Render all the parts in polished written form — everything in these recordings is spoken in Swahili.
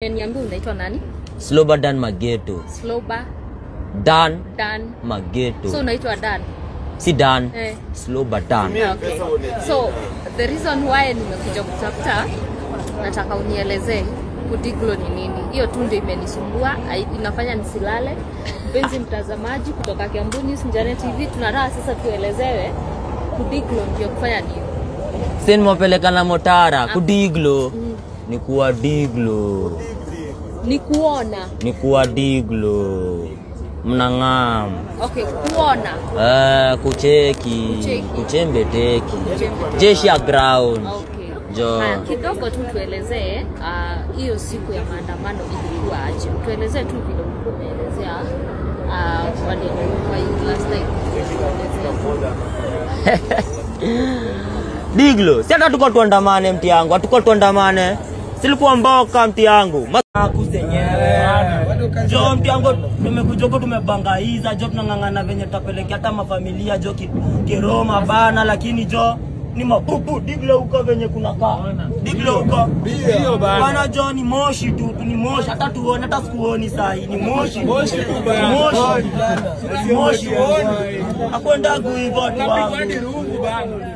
Niambie unaitwa nani? Sloba Dan Mageto. Sloba Dan Mageto. So unaitwa Dan? Si Dan. Sloba Dan. Okay. So the reason why nimekuja kutafuta, nataka unielezee Kudiglo ni nini. Hiyo tu ndio imenisumbua, inafanya nisilale. Mpenzi mtazamaji kutoka Kiambu News Njane TV, tunataka sasa tuelezewe Kudiglo ndio kufanya nini. Sasa mwapeleka na motara Kudiglo. Ni kuwa diglo. Ni kuona. Ni kuwa diglo. Mnangam. Okay, kuona. Kucheki. Kuchembe teki. Jeshi ya ground. Okay. Jo. Kidogo tu tuelezee hiyo siku ya maandamano ilikuwa aje. Tuelezee tu vile umeelezea kwa last night. Diglo, si hata tuko tuandamane mti yangu, hatuko tuandamane. Silikuwa mboka mti yangu. Maku zenyewe. Jo mti yangu tumekuja tumebangaiza, jo tunangangana venye tutapelekea hata mafamilia jo Kiroma bana, lakini jo ni mapupu Diglo huko venye kuna kaa. Diglo huko. Bana jo ni moshi tu, ni moshi hata tuone hata sikuoni saa hii ni moshi. Moshi. Akwenda kuiva tu wangu.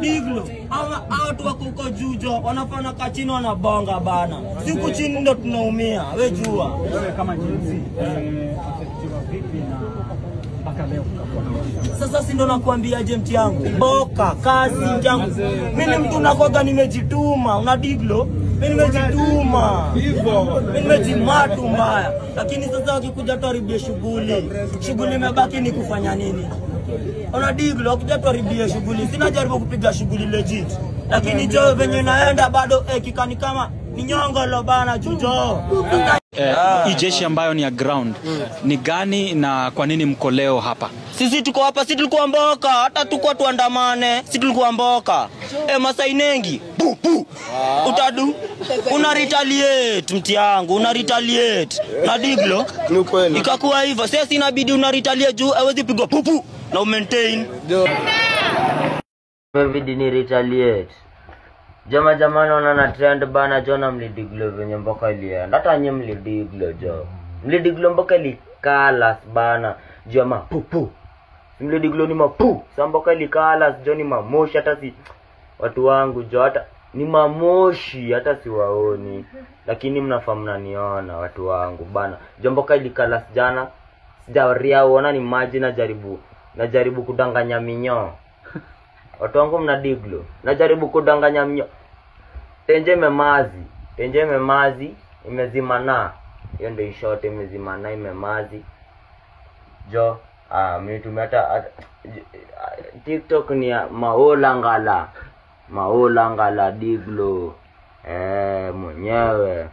Diglo, watu wako huko juu jo, wanafanya kachini wanabonga bana. Siku chini ndo tunaumia, we jua. Wewe kama jinsi vipi na mpaka leo sasa si ndo nakwambia je mti yangu. Boka, kazi yangu. Mimi mtu nakoga nimejituma, una Diglo? Mimi nimejituma. Hivyo. Mimi nimejimatu mbaya. Lakini sasa wakikuja tuharibie shughuli. Shughuli imebaki ni kufanya nini? Ona Diglo wakija tuharibie shughuli. Sina jaribu kupiga shughuli legit. Lakini jo venye naenda bado kikani kama ni nyongolo bana jujo. Hii jeshi ambayo ni ya ground ni gani na kwa nini mko leo hapa? Sisi tuko hapa, sisi tulikuwa mboka, hata tuko tuandamane, sisi tulikuwa mboka. Masai Nengi, pu. Utadu, una retaliate mti yangu, una retaliate. Na Diglo, ikakuwa hivyo, sasa inabidi una retaliate juu, hawezi pigwa pu na maintain. Inabidi ni retaliate. Jamani ona trend bana jona mlidiglo venye mboka ilienda. Hata nye mlidiglo jo. Mlidiglo mboka ilikalas bana. Jama pu. Mlidiglo ni mapu. Samboka ilikalas jo ni mamoshi hata si watu wangu jo hata ni mamoshi hata si waoni. Lakini mnafahamu mnaniona watu wangu bana. Mboka ilikalas jana. Sijawaria uona ni maji najaribu kudanganya minyo. Watu wangu mna Diglo. Najaribu kudanganya mnyo. Tenje memazi imezimana. Hiyo ndio ishot imezimana imemazi. Jo, mimi tumeta TikTok ni ya Maolangala Diglo. Mwenyewe.